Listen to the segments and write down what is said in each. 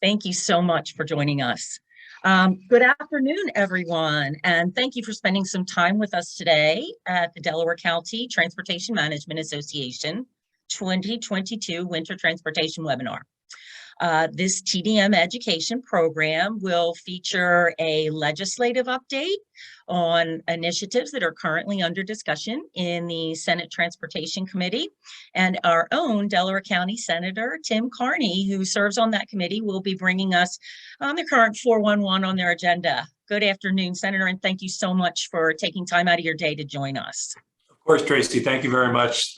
Thank you so much for joining us. Good afternoon, everyone, and thank you for spending some time with us today at the Delaware County Transportation Management Association 2022 Winter Transportation Webinar. This TDM education program will feature a legislative update on initiatives that are currently under discussion in the Senate Transportation Committee, and our own Delaware County Senator Tim Kearney, who serves on that committee, will be bringing us the current 411 on their agenda. Good afternoon, Senator, and thank you so much for taking time out of your day to join us. Of course, Tracy, thank you very much.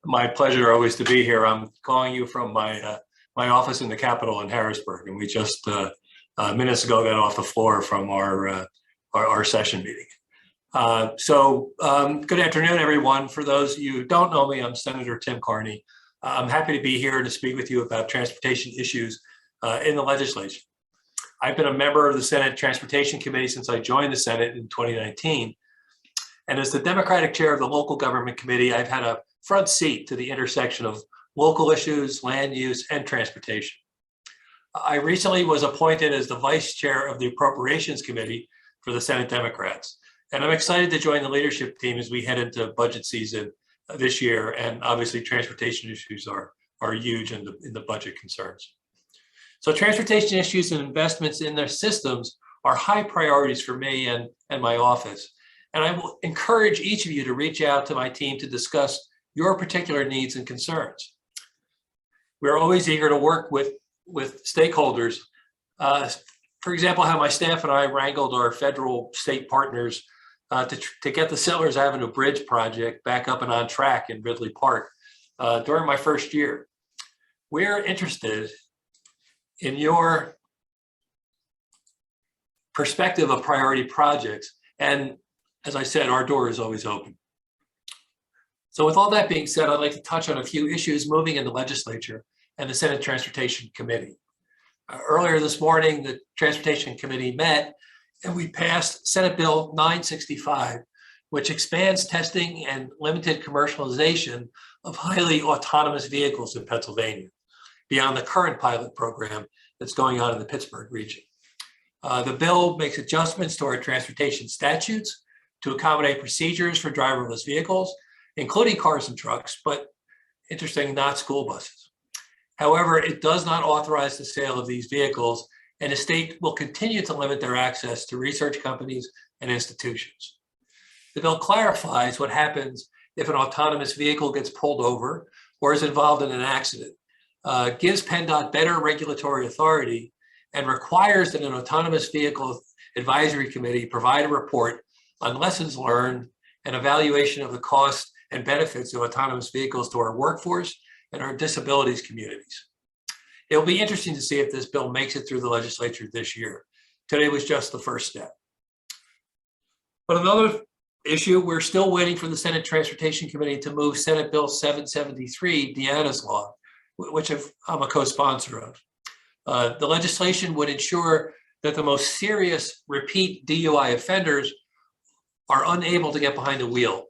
My pleasure always to be here. I'm calling you from my office in the Capitol in Harrisburg, and we just minutes ago got off the floor from our session meeting. Good afternoon, everyone. For those of you who don't know me, I'm Senator Tim Kearney. I'm happy to be here to speak with you about transportation issues in the legislature. I've been a member of the Senate Transportation Committee since I joined the Senate in 2019. And as the Democratic chair of the Local Government Committee, I've had a front seat to the intersection of local issues, land use, and transportation. I recently was appointed as the vice chair of the Appropriations Committee for the Senate Democrats. And I'm excited to join the leadership team as we head into budget season this year. And obviously transportation issues are huge in the budget concerns. So transportation issues and investments in their systems are high priorities for me and my office. And I will encourage each of you to reach out to my team to discuss your particular needs and concerns. We're always eager to work with stakeholders. For example, how my staff and I wrangled our federal state partners to get the Settlers Avenue Bridge project back up and on track in Ridley Park during my first year. We're interested in your perspective of priority projects. And as I said, our door is always open. So with all that being said, I'd like to touch on a few issues moving in the legislature and the Senate Transportation Committee. Earlier this morning, the Transportation Committee met and we passed Senate Bill 965, which expands testing and limited commercialization of highly autonomous vehicles in Pennsylvania beyond the current pilot program that's going on in the Pittsburgh region. The bill makes adjustments to our transportation statutes to accommodate procedures for driverless vehicles, including cars and trucks, but interesting, not school buses. However, it does not authorize the sale of these vehicles, and the state will continue to limit their access to research companies and institutions. The bill clarifies what happens if an autonomous vehicle gets pulled over or is involved in an accident, gives PennDOT better regulatory authority, and requires that an autonomous vehicle advisory committee provide a report on lessons learned and evaluation of the costs and benefits of autonomous vehicles to our workforce and our disabilities communities. It'll be interesting to see if this bill makes it through the legislature this year. Today was just the first step. But another issue, we're still waiting for the Senate Transportation Committee to move Senate Bill 773, Deanna's Law, which I'm a co-sponsor of. The legislation would ensure that the most serious repeat DUI offenders are unable to get behind the wheel.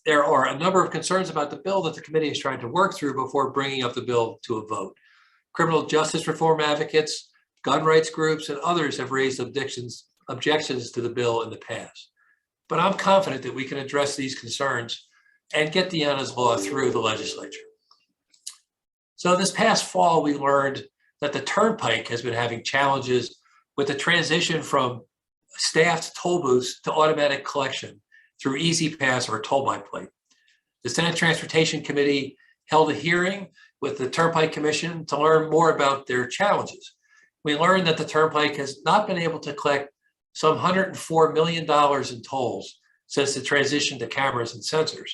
There are a number of concerns about the bill that the committee is trying to work through before bringing up the bill to a vote. Criminal justice reform advocates, gun rights groups, and others have raised objections to the bill in the past. But I'm confident that we can address these concerns and get Deanna's Law through the legislature. So this past fall, we learned that the Turnpike has been having challenges with the transition from staffed toll booths to automatic collection through Easy Pass or toll by plate. The Senate Transportation Committee held a hearing with the Turnpike Commission to learn more about their challenges. We learned that the Turnpike has not been able to collect some $104 million in tolls since the transition to cameras and sensors,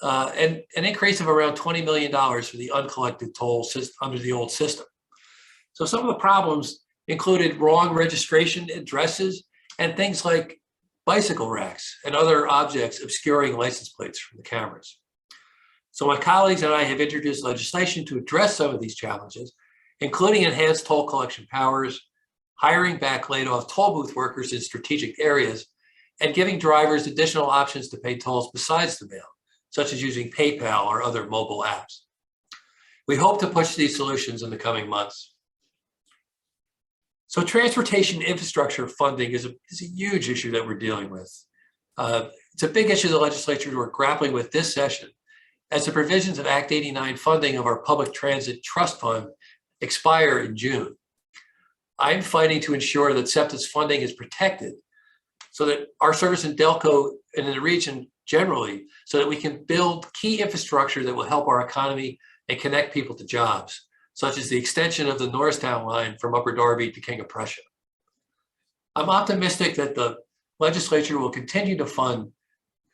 and an increase of around $20 million for the uncollected tolls under the old system. So some of the problems included wrong registration addresses and things like bicycle racks and other objects obscuring license plates from the cameras. So my colleagues and I have introduced legislation to address some of these challenges, including enhanced toll collection powers, hiring back laid off toll booth workers in strategic areas, and giving drivers additional options to pay tolls besides the mail, such as using PayPal or other mobile apps. We hope to push these solutions in the coming months. So transportation infrastructure funding is a huge issue that we're dealing with. It's a big issue the legislature we're grappling with this session, as the provisions of Act 89 funding of our Public Transit Trust Fund expire in June. I'm fighting to ensure that SEPTA's funding is protected so that our service in Delco and in the region generally, so that we can build key infrastructure that will help our economy and connect people to jobs, such as the extension of the Norristown line from Upper Darby to King of Prussia. I'm optimistic that the legislature will continue to fund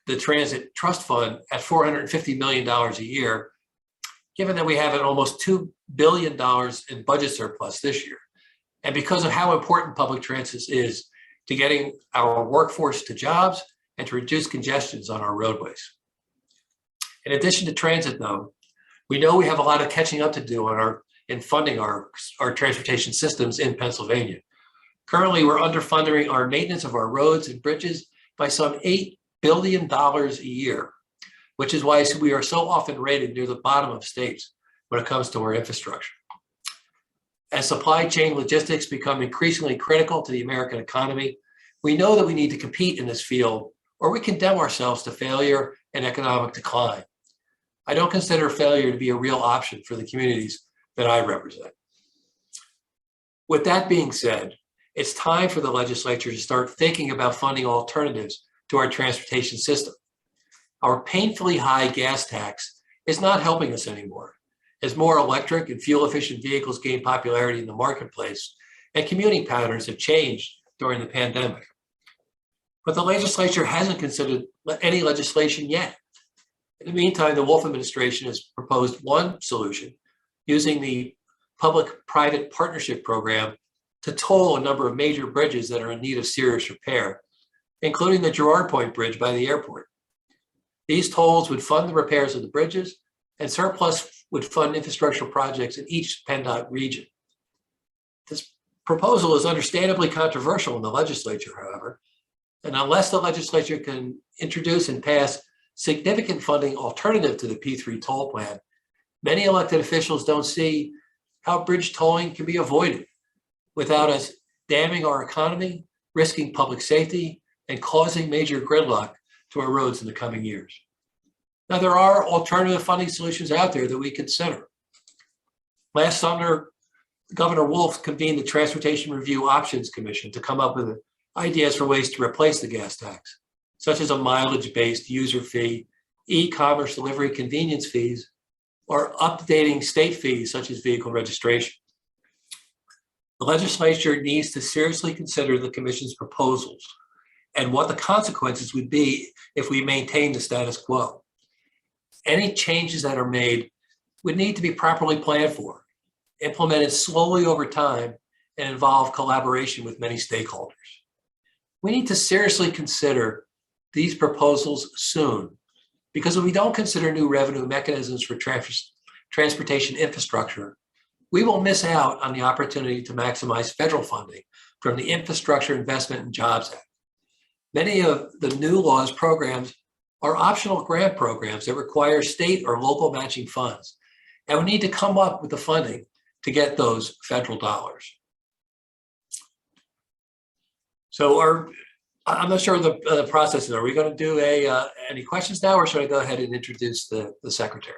the Transit Trust Fund at $450 million a year, given that we have an almost $2 billion in budget surplus this year. And because of how important public transit is to getting our workforce to jobs and to reduce congestions on our roadways. In addition to transit though, we know we have a lot of catching up to do in funding our transportation systems in Pennsylvania. Currently, we're underfunding our maintenance of our roads and bridges by some $8 billion a year, which is why we are so often rated near the bottom of states when it comes to our infrastructure. As supply chain logistics become increasingly critical to the American economy, we know that we need to compete in this field or we condemn ourselves to failure and economic decline. I don't consider failure to be a real option for the communities that I represent. With that being said, it's time for the legislature to start thinking about funding alternatives to our transportation system. Our painfully high gas tax is not helping us anymore, as more electric and fuel-efficient vehicles gain popularity in the marketplace and commuting patterns have changed during the pandemic. But the legislature hasn't considered any legislation yet. In the meantime, the Wolf administration has proposed one solution, using the public-private partnership program to toll a number of major bridges that are in need of serious repair, including the Girard Point Bridge by the airport. These tolls would fund the repairs of the bridges, and surplus would fund infrastructural projects in each PennDOT region. This proposal is understandably controversial in the legislature, however, and unless the legislature can introduce and pass significant funding alternative to the P3 toll plan, many elected officials don't see how bridge tolling can be avoided without us damaging our economy, risking public safety, and causing major gridlock to our roads in the coming years. Now, there are alternative funding solutions out there that we consider. Last summer, Governor Wolf convened the Transportation Review Options Commission to come up with ideas for ways to replace the gas tax, such as a mileage-based user fee, e-commerce delivery convenience fees, or updating state fees such as vehicle registration. The legislature needs to seriously consider the commission's proposals and what the consequences would be if we maintain the status quo. Any changes that are made would need to be properly planned for, implemented slowly over time, and involve collaboration with many stakeholders. We need to seriously consider these proposals soon, because if we don't consider new revenue mechanisms for transportation infrastructure, we will miss out on the opportunity to maximize federal funding from the Infrastructure Investment and Jobs Act. Many of the new law's programs are optional grant programs that require state or local matching funds, and we need to come up with the funding to get those federal dollars. So I'm not sure the process is. Are we going to do any questions now, or should I go ahead and introduce the secretary?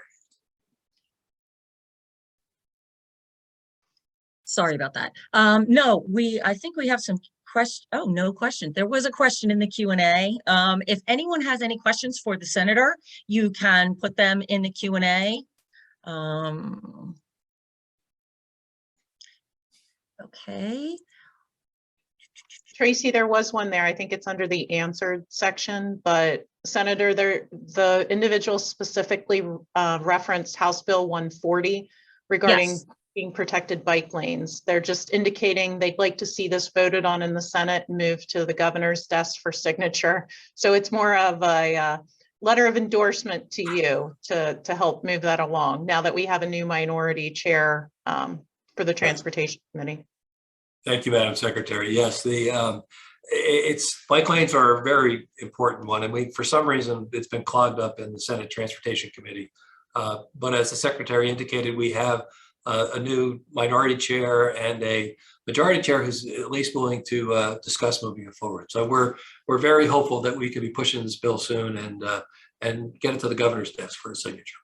Sorry about that. No, I think we have some questions. Oh, no question. There was a question in the Q&A. If anyone has any questions for the senator, you can put them in the Q&A. Okay. Tracy, there was one there. I think it's under the answered section, but Senator, the individual specifically referenced House Bill 140 regarding being protected bike lanes. They're just indicating they'd like to see this voted on in the Senate and move to the governor's desk for signature. So it's more of a letter of endorsement to you to help move that along now that we have a new minority chair for the Transportation Committee. Thank you, Madam Secretary. Yes, bike lanes are a very important one, and for some reason it's been clogged up in the Senate Transportation Committee. But as the Secretary indicated, we have a new minority chair and a majority chair who's at least willing to discuss moving it forward. So we're very hopeful that we can be pushing this bill soon and get it to the governor's desk for a signature.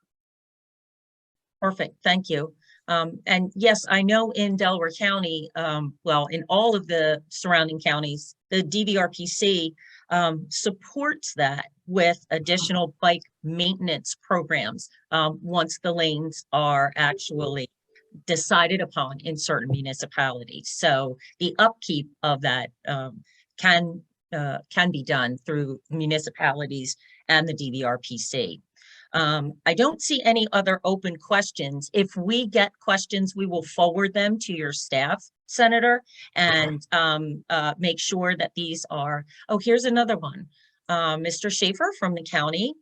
Perfect, thank you. And yes, I know in Delaware County, well, in all of the surrounding counties, the DVRPC supports that with additional bike maintenance programs once the lanes are actually decided upon in certain municipalities. So the upkeep of that can be done through municipalities and the DVRPC. I don't see any other open questions. If we get questions, we will forward them to your staff, Senator, and make sure that these are, oh, here's another one. Mr. Schaefer from the county,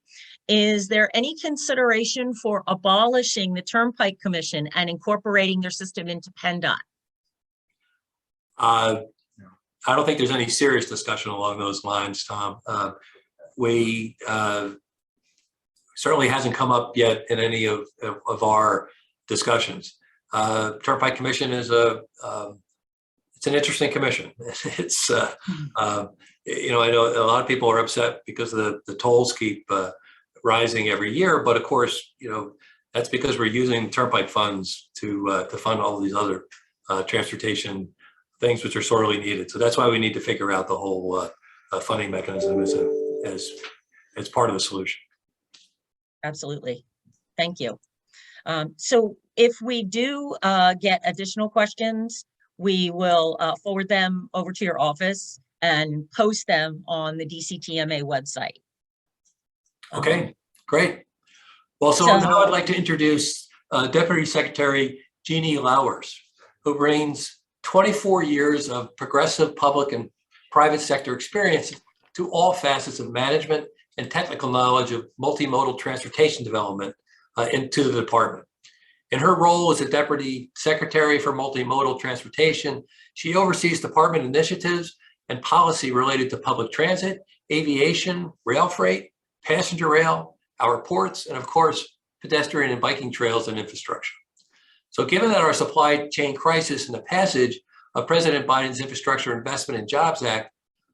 is there any consideration for abolishing the Turnpike Commission and incorporating their system into PennDOT? I don't think there's any serious discussion along those lines, Tom. We certainly hasn't come up yet in any of our discussions. Turnpike Commission is it's an interesting commission. It's you know, I know a lot of people are upset because the tolls keep rising every year, but of course, you know, that's because we're using Turnpike funds to fund all of these other transportation things which are sorely needed. So that's why we need to figure out the whole funding mechanism as part of the solution. Absolutely. Thank you. So if we do get additional questions, we will forward them over to your office and post them on the DCTMA website. Okay, great. Well, so now I'd like to introduce Deputy Secretary Jennie Louwerse, who brings 24 years of progressive public and private sector experience to all facets of management and technical knowledge of multimodal transportation development into the department. In her role as a Deputy Secretary for Multimodal Transportation, she oversees department initiatives and policy related to public transit, aviation, rail freight, passenger rail, our ports, and of course, pedestrian and biking trails and infrastructure. So given that our supply chain crisis and the passage of President Biden's Infrastructure Investment and Jobs Act,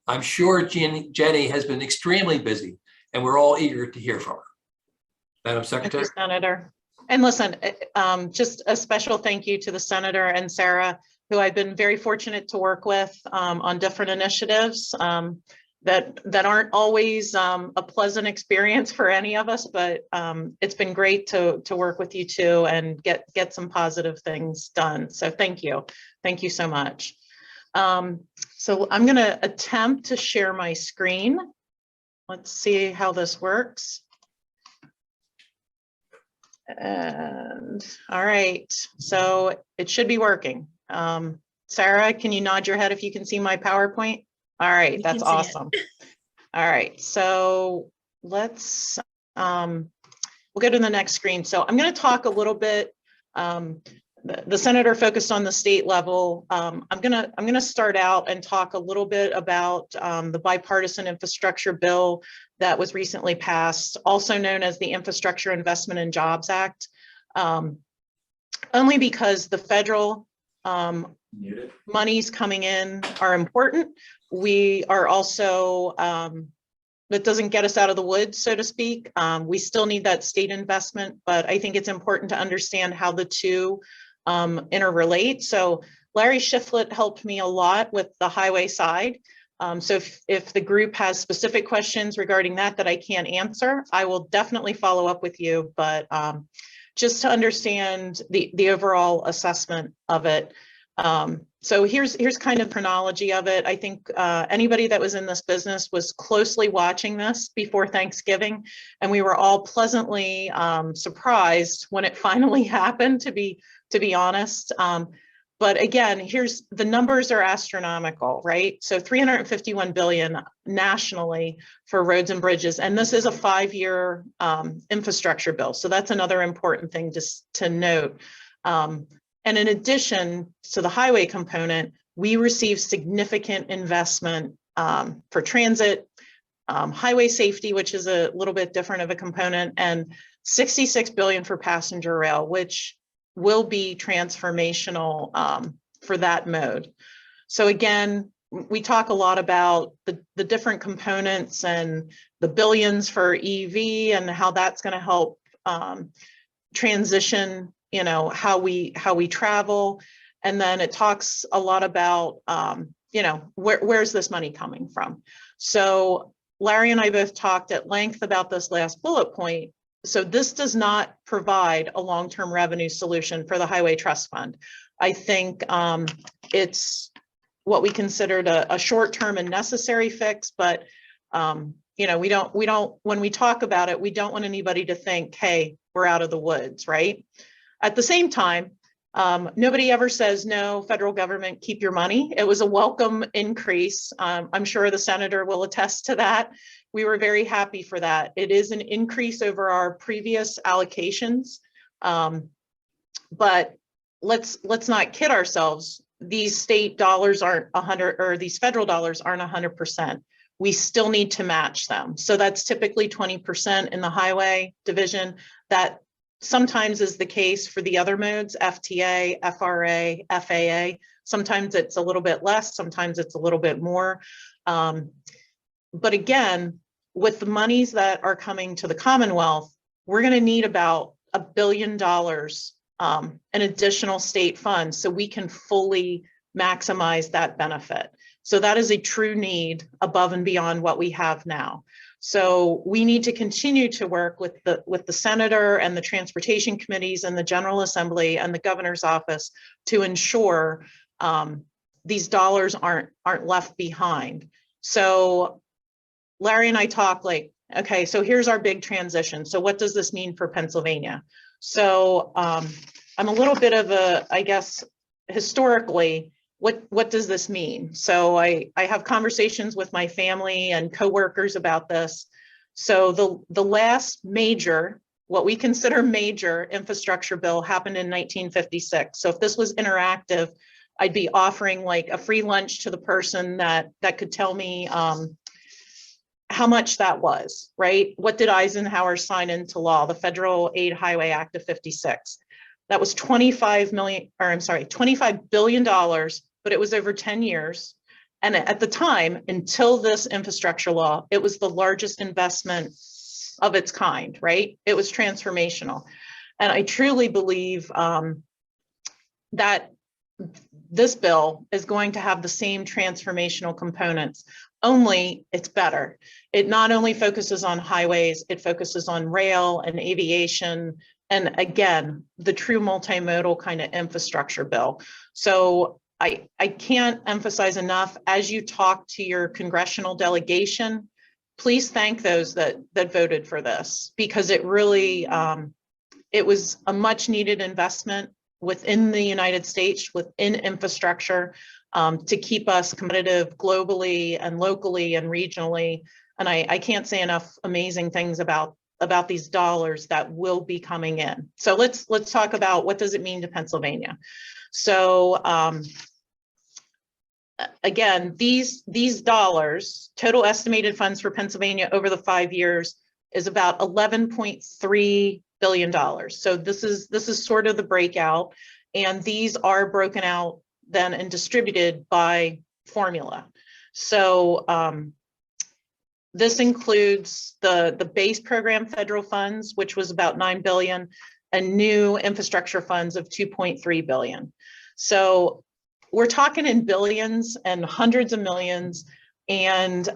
I'm sure Jennie has been extremely busy, and we're all eager to hear from her. Madam Secretary. Thank you, Senator. And listen, just a special thank you to the Senator and Sarah, who I've been very fortunate to work with on different initiatives that aren't always a pleasant experience for any of us, but it's been great to work with you too and get some positive things done. So thank you. Thank you so much. So I'm going to attempt to share my screen. Let's see how this works. And all right, so it should be working. Sarah, can you nod your head if you can see my PowerPoint? All right, that's awesome. All right, so let's, we'll go to the next screen. So I'm going to talk a little bit, the Senator focused on the state level. I'm gonna start out and talk a little bit about the bipartisan infrastructure bill that was recently passed, also known as the Infrastructure Investment and Jobs Act, only because the federal monies coming in are important. We are also, that doesn't get us out of the woods, so to speak. We still need that state investment, but I think it's important to understand how the two interrelate. So Larry Shiflett helped me a lot with the highway side. So if the group has specific questions regarding that I can't answer, I will definitely follow up with you, but just to understand the overall assessment of it. So here's kind of chronology of it. I think anybody that was in this business was closely watching this before Thanksgiving, and we were all pleasantly surprised when it finally happened, to be honest. But again, here's the numbers are astronomical, right? So 351 billion nationally for roads and bridges, and this is a 5-year infrastructure bill. So that's another important thing just to note. And in addition to the highway component, we receive significant investment for transit, highway safety, which is a little bit different of a component, and 66 billion for passenger rail, which will be transformational for that mode. So again, we talk a lot about the different components and the billions for EV and how that's going to help transition, you know, how we travel. And then it talks a lot about, you know, where's this money coming from? So Larry and I both talked at length about this last bullet point. So this does not provide a long-term revenue solution for the Highway Trust Fund. I think it's what we considered a short-term and necessary fix, but you know, we don't, when we talk about it, we don't want anybody to think, hey, we're out of the woods, right? At the same time, nobody ever says, no, federal government, keep your money. It was a welcome increase. I'm sure the senator will attest to that. We were very happy for that. It is an increase over our previous allocations. But let's not kid ourselves. These state dollars aren't 100, or these federal dollars aren't 100%. We still need to match them. So that's typically 20% in the highway division. That sometimes is the case for the other modes, FTA, FRA, FAA. Sometimes it's a little bit less, sometimes it's a little bit more. But again, with the monies that are coming to the Commonwealth, we're going to need about $1 billion in additional state funds so we can fully maximize that benefit. So that is a true need above and beyond what we have now. So we need to continue to work with the senator and the transportation committees and the General Assembly and the governor's office to ensure these dollars aren't left behind. So Larry and I talk like, okay, so here's our big transition. So what does this mean for Pennsylvania? So I'm a little bit of a, I guess, historically, what does this mean? So I have conversations with my family and coworkers about this. So the last major, what we consider major infrastructure bill happened in 1956. So if this was interactive, I'd be offering like a free lunch to the person that could tell me how much that was, right? What did Eisenhower sign into law? The Federal Aid Highway Act of 56. That was $25 billion, but it was over 10 years. And at the time, until this infrastructure law, it was the largest investment of its kind, right? It was transformational. And I truly believe that this bill is going to have the same transformational components, only it's better. It not only focuses on highways, it focuses on rail and aviation, and again, the true multimodal kind of infrastructure bill. So I can't emphasize enough, as you talk to your congressional delegation, please thank those that voted for this, because it really, it was a much needed investment within the United States, within infrastructure, to keep us competitive globally and locally and regionally. And I can't say enough amazing things about these dollars that will be coming in. So let's talk about what does it mean to Pennsylvania. So again, these dollars, total estimated funds for Pennsylvania over the 5 years is about $11.3 billion. So this is sort of the breakout, and these are broken out then and distributed by formula. So this includes the base program federal funds, which was about $9 billion, and new infrastructure funds of $2.3 billion. So we're talking in billions and hundreds of millions. And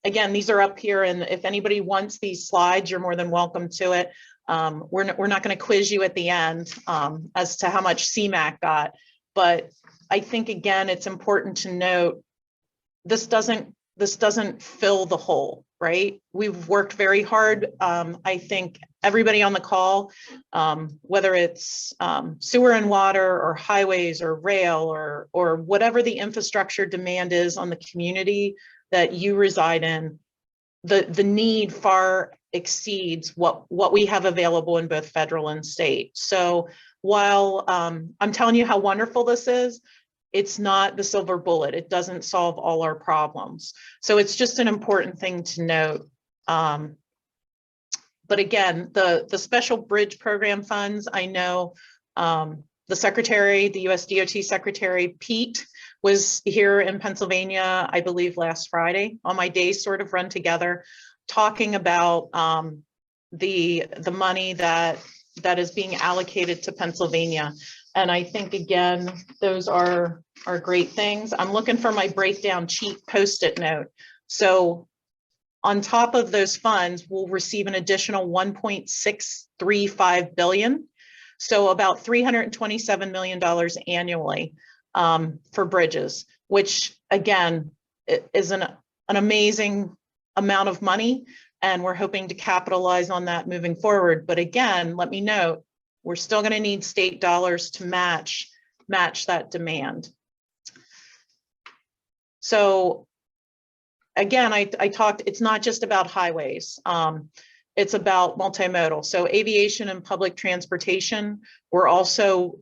again, these are up here, and if anybody wants these slides, you're more than welcome to it. We're not going to quiz you at the end as to how much CMAQ got, but I think again, it's important to note this doesn't fill the hole, right? We've worked very hard. I think everybody on the call, whether it's sewer and water or highways or rail or whatever the infrastructure demand is on the community that you reside in, the need far exceeds what we have available in both federal and state. So while I'm telling you how wonderful this is, it's not the silver bullet. It doesn't solve all our problems. So it's just an important thing to note. But again, the special bridge program funds, I know The secretary, the US DOT secretary, Pete, was here in Pennsylvania, I believe last Friday, on my days sort of run together, talking about the money that is being allocated to Pennsylvania. And I think, again, those are great things. I'm looking for my breakdown cheat Post-it note. So on top of those funds, we'll receive an additional 1.635 billion. So about $327 million annually for bridges, which again, is an amazing amount of money. And we're hoping to capitalize on that moving forward. But again, let me note, we're still going to need state dollars to match that demand. So again, I talked, it's not just about highways. It's about multimodal. So aviation and public transportation were also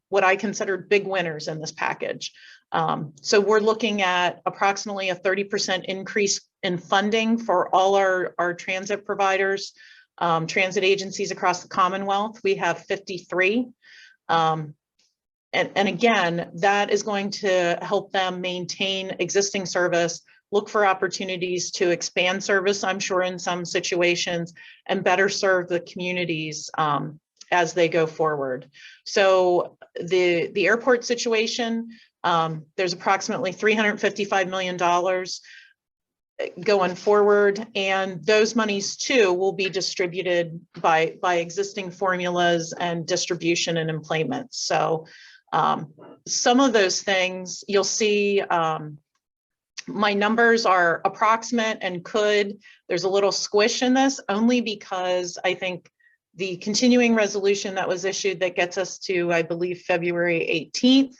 what I considered big winners in this package. So we're looking at approximately a 30% increase in funding for all our transit providers, transit agencies across the Commonwealth. We have 53. And again, that is going to help them maintain existing service, look for opportunities to expand service, I'm sure in some situations, and better serve the communities as they go forward. So the airport situation, there's approximately $355 million going forward, and those monies too will be distributed by existing formulas and distribution and employment. So some of those things you'll see, my numbers are approximate and there's a little squish in this only because I think the continuing resolution that was issued that gets us to, I believe, February 18th.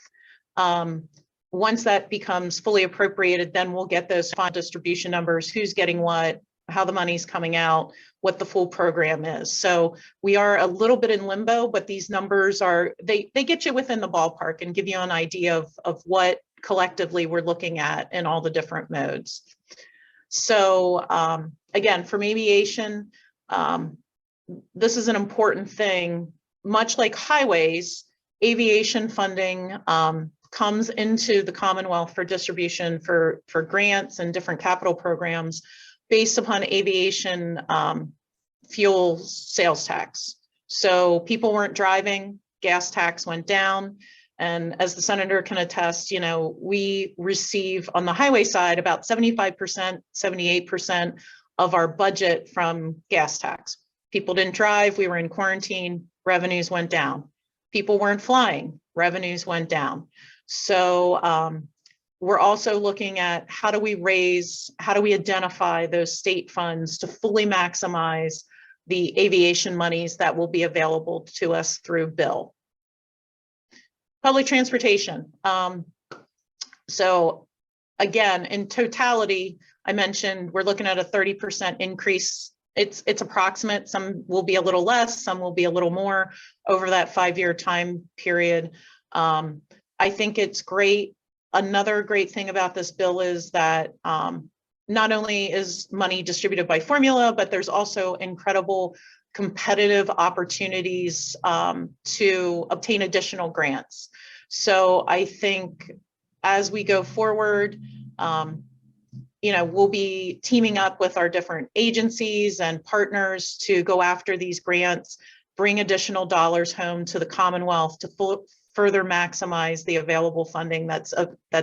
Once that becomes fully appropriated, then we'll get those final distribution numbers, who's getting what, how the money's coming out, what the full program is. So we are a little bit in limbo, but these numbers are, they get you within the ballpark and give you an idea of what collectively we're looking at in all the different modes. So again, from aviation, this is an important thing. Much like highways, aviation funding comes into the Commonwealth for distribution for grants and different capital programs based upon aviation fuel sales tax. So people weren't driving, gas tax went down. And as the senator can attest, you know, we receive on the highway side about 75%, 78% of our budget from gas tax. People didn't drive, we were in quarantine, revenues went down. People weren't flying, revenues went down. So we're also looking at how do we identify those state funds to fully maximize the aviation monies that will be available to us through bill. Public transportation. So again, in totality, I mentioned we're looking at a 30% increase. It's approximate. Some will be a little less, some will be a little more over that 5-year time period. I think it's great. Another great thing about this bill is that not only is money distributed by formula, but there's also incredible competitive opportunities to obtain additional grants. So I think as we go forward, you know, we'll be teaming up with our different agencies and partners to go after these grants, bring additional dollars home to the Commonwealth to further maximize the available funding that's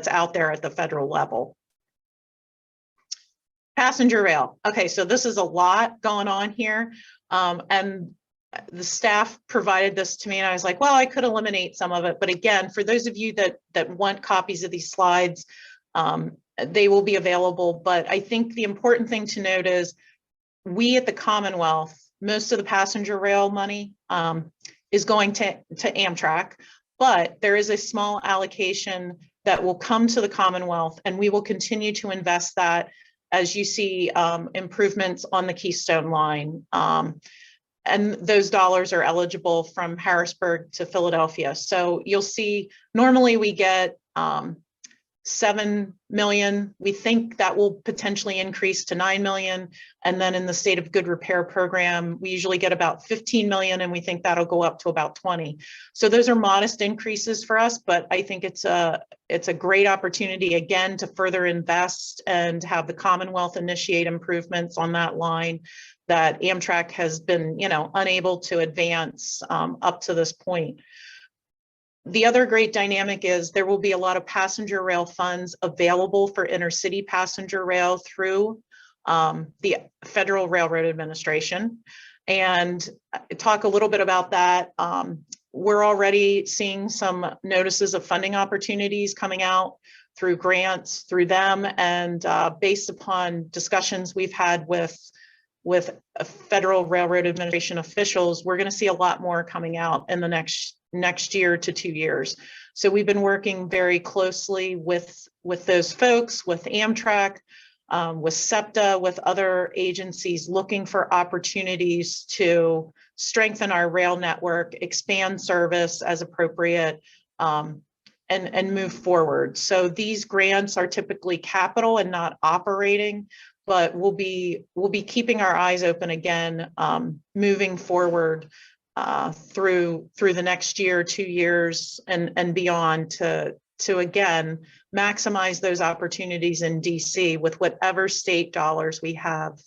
out there at the federal level. Passenger rail. Okay, so this is a lot going on here. And the staff provided this to me and I was like, well, I could eliminate some of it. But again, for those of you that want copies of these slides, they will be available. But I think the important thing to note is we at the Commonwealth, most of the passenger rail money is going to Amtrak, but there is a small allocation that will come to the Commonwealth and we will continue to invest that as you see improvements on the Keystone line. And those dollars are eligible from Harrisburg to Philadelphia. So you'll see, normally we get 7 million. We think that will potentially increase to 9 million. And then in the State of Good Repair program, we usually get about 15 million, and we think that'll go up to about 20. So those are modest increases for us, but I think it's a great opportunity again to further invest and have the Commonwealth initiate improvements on that line that Amtrak has been, unable to advance up to this point. The other great dynamic is there will be a lot of passenger rail funds available for intercity passenger rail through the Federal Railroad Administration. And talk a little bit about that. We're already seeing some notices of funding opportunities coming out through grants through them. And based upon discussions we've had with Federal Railroad Administration officials, we're going to see a lot more coming out in the next year to 2 years. So we've been working very closely with those folks, with Amtrak, with SEPTA, with other agencies looking for opportunities to strengthen our rail network, expand service as appropriate, and move forward. So these grants are typically capital and not operating, but we'll be keeping our eyes open again, moving forward through the next year, 2 years, and beyond to again maximize those opportunities in DC with whatever state dollars we have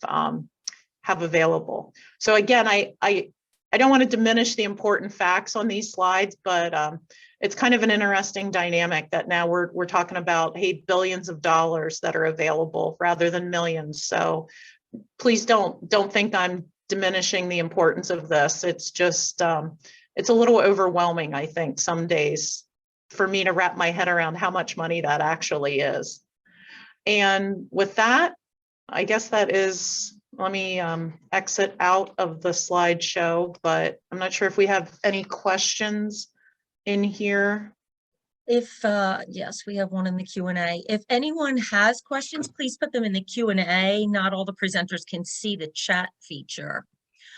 available. So again, I don't want to diminish the important facts on these slides, but it's kind of an interesting dynamic that now we're talking about, hey, billions of dollars that are available rather than millions. So please don't think I'm diminishing the importance of this. It's just it's a little overwhelming, I think, some days for me to wrap my head around how much money that actually is. And with that, I guess that is, let me exit out of the slideshow, but I'm not sure if we have any questions in here. If yes, we have one in the Q&A. If anyone has questions, please put them in the Q&A. Not all the presenters can see the chat feature.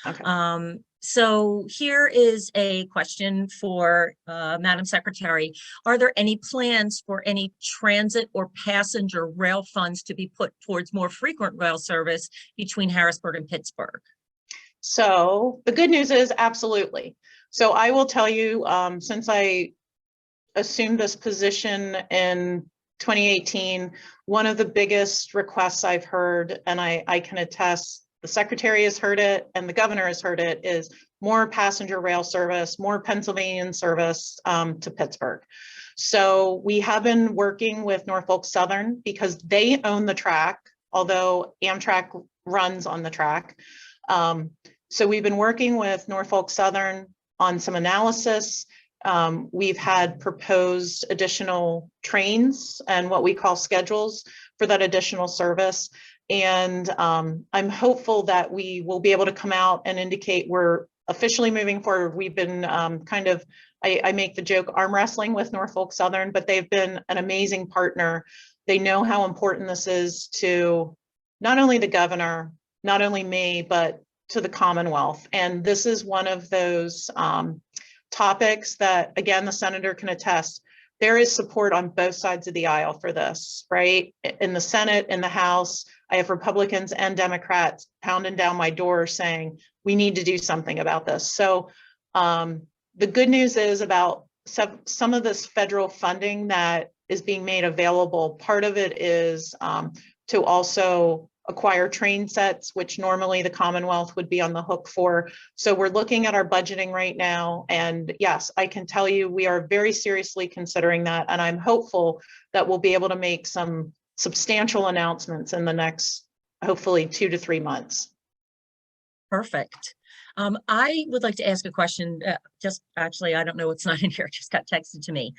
Okay. So here is a question for Madam Secretary. Are there any plans for any transit or passenger rail funds to be put towards more frequent rail service between Harrisburg and Pittsburgh? So the good news is absolutely. So I will tell you, since I assumed this position in 2018, one of the biggest requests I've heard, and I can attest, the Secretary has heard it and the Governor has heard it, is more passenger rail service, more Pennsylvania service to Pittsburgh. So we have been working with Norfolk Southern because they own the track, although Amtrak runs on the track. So we've been working with Norfolk Southern on some analysis. We've had proposed additional trains and what we call schedules for that additional service. And I'm hopeful that we will be able to come out and indicate we're officially moving forward. We've been I make the joke, arm wrestling with Norfolk Southern, but they've been an amazing partner. They know how important this is to not only the governor, not only me, but to the Commonwealth. And this is one of those topics that, again, the senator can attest, there is support on both sides of the aisle for this, right? In the Senate, in the House, I have Republicans and Democrats pounding down my door saying, we need to do something about this. So the good news is about some of this federal funding that is being made available. Part of it is to also acquire train sets, which normally the Commonwealth would be on the hook for. So we're looking at our budgeting right now. And yes, I can tell you we are very seriously considering that. And I'm hopeful that we'll be able to make some substantial announcements in the next, hopefully 2 to 3 months. Perfect. I would like to ask a question, just actually, I don't know, it's not in here, it just got texted to me.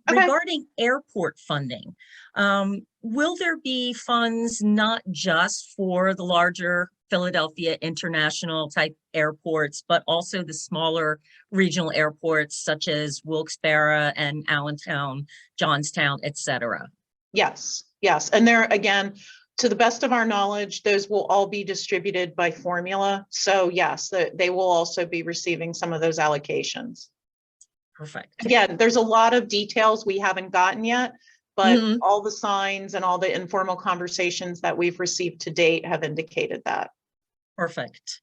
Regarding airport funding, will there be funds not just for the larger Philadelphia international type airports, but also the smaller regional airports such as Wilkes-Barre and Allentown, Johnstown, et cetera? Yes, yes. And there, again, to the best of our knowledge, those will all be distributed by formula. So yes, they will also be receiving some of those allocations. Perfect. Again, there's a lot of details we haven't gotten yet. but Mhm. all the signs and all the informal conversations that we've received to date have indicated that. Perfect.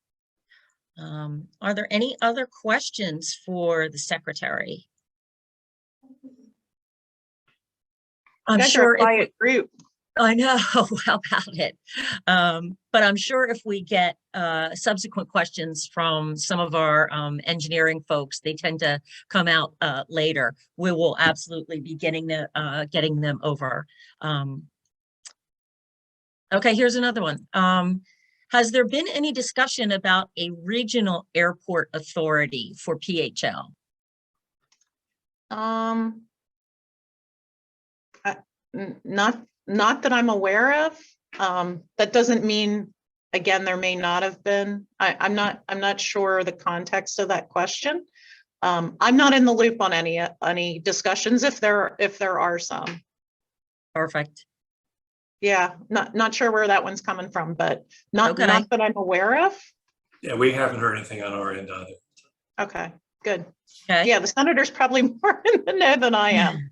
Are there any other questions for the secretary? I'm You guys are sure a if quiet group. I know, how about it? But I'm sure if we get subsequent questions from some of our engineering folks, they tend to come out later. We will absolutely be getting them over. Okay, here's another one. Has there been any discussion about a regional airport authority for PHL? Not that I'm aware of. That doesn't mean, again, there may not have been. I'm not sure the context of that question. I'm not in the loop on any discussions if there are some. Perfect. Yeah, not sure where that one's coming from, but not Okay. that I'm aware of. Yeah, we haven't heard anything on our end either. Okay, good. Okay. Yeah, the senator's probably more in the know than I am.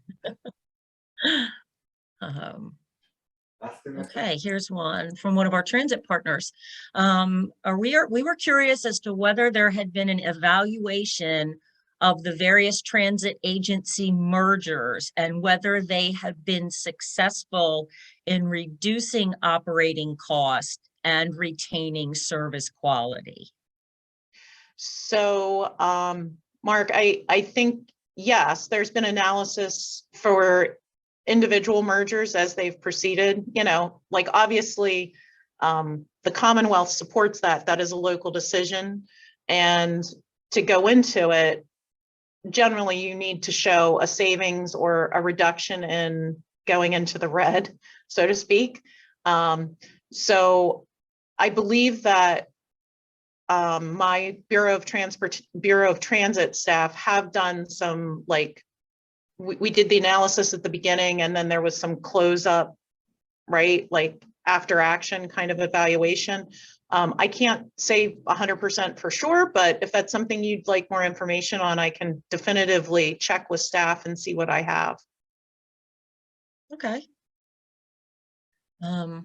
Okay, here's one from one of our transit partners. We were curious as to whether there had been an evaluation of the various transit agency mergers and whether they have been successful in reducing operating costs and retaining service quality. So, Mark, I think, yes, there's been analysis for individual mergers as they've proceeded, like obviously the Commonwealth supports that. That is a local decision. And to go into it, generally you need to show a savings or a reduction in going into the red, so to speak. So I believe that my Bureau of Transit staff have done some, like, we did the analysis at the beginning and then there was some close up, right? Like after action kind of evaluation. I can't say 100% for sure, but if that's something you'd like more information on, I can definitively check with staff and see what I have. Okay. Are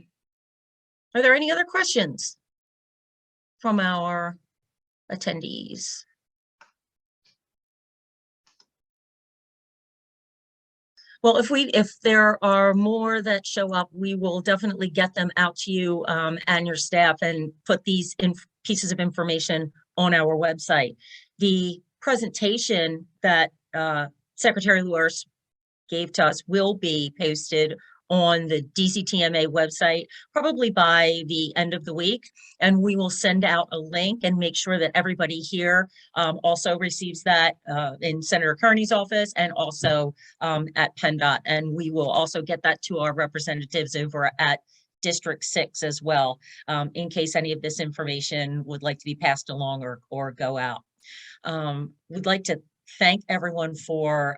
there any other questions from our attendees? Well, if there are more that show up, we will definitely get them out to you and your staff and put these pieces of information on our website. The presentation that Secretary Louwerse gave to us will be posted on the DCTMA website probably by the end of the week, and we will send out a link and make sure that everybody here also receives that in Senator Kearney's office and also at PennDOT, and we will also get that to our representatives over at District 6 as well, in case any of this information would like to be passed along or go out. We'd like to thank everyone for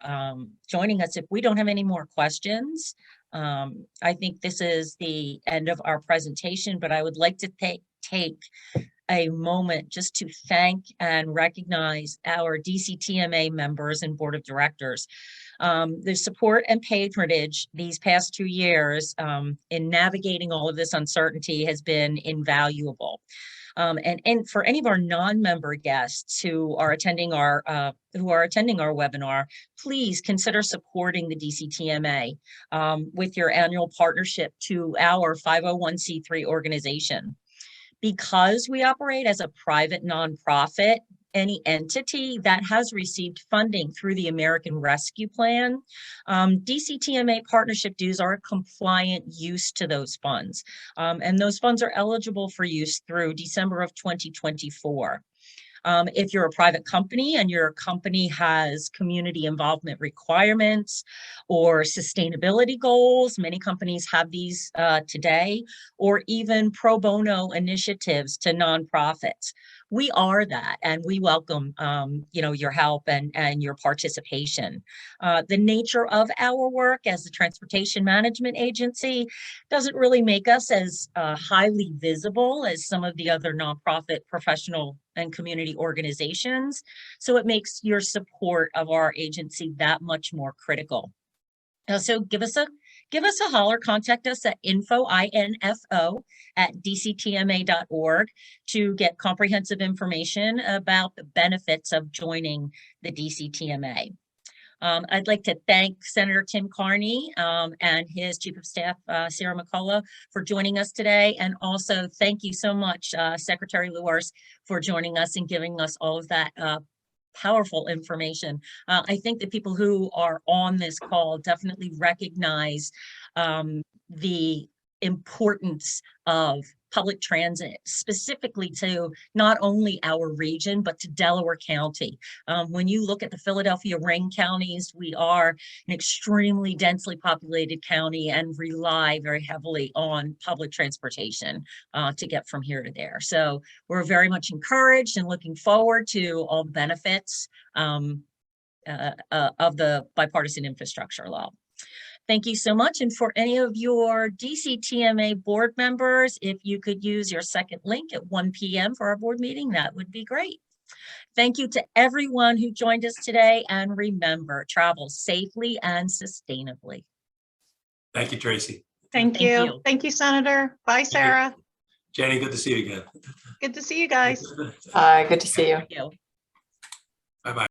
joining us. If we don't have any more questions, I think this is the end of our presentation, but I would like to take a moment just to thank and recognize our DCTMA members and board of directors. The support and patronage these past 2 years in navigating all of this uncertainty has been invaluable. And for any of our non-member guests who are attending our webinar, please consider supporting the DCTMA with your annual partnership to our 501c3 organization. Because we operate as a private nonprofit, any entity that has received funding through the American Rescue Plan, DCTMA partnership dues are a compliant use to those funds. And those funds are eligible for use through December of 2024. If you're a private company and your company has community involvement requirements or sustainability goals, many companies have these today, or even pro bono initiatives to nonprofits. We are that, and we welcome your help and your participation. The nature of our work as the Transportation Management Agency doesn't really make us as highly visible as some of the other nonprofit professional and community organizations. So it makes your support of our agency that much more critical. So give us a holler, contact us at info@dctma.org to get comprehensive information about the benefits of joining the DCTMA. I'd like to thank Senator Tim Kearney and his Chief of Staff, Sarah McCullough, for joining us today. And also thank you so much, Secretary Louwerse, for joining us and giving us all of that powerful information. I think the people who are on this call definitely recognize the importance of public transit, specifically to not only our region, but to Delaware County. When you look at the Philadelphia ring counties, we are an extremely densely populated county and rely very heavily on public transportation to get from here to there. So we're very much encouraged and looking forward to all the benefits of the bipartisan infrastructure law. Thank you so much. And for any of your DCTMA board members, if you could use your second link at 1 p.m. for our board meeting, that would be great. Thank you to everyone who joined us today. And remember, travel safely and sustainably. Thank you, Tracy. Thank you. Thank you, Senator. Bye, Sarah. Jenny, good to see you again. Good to see you guys. Good to see you. Thank you.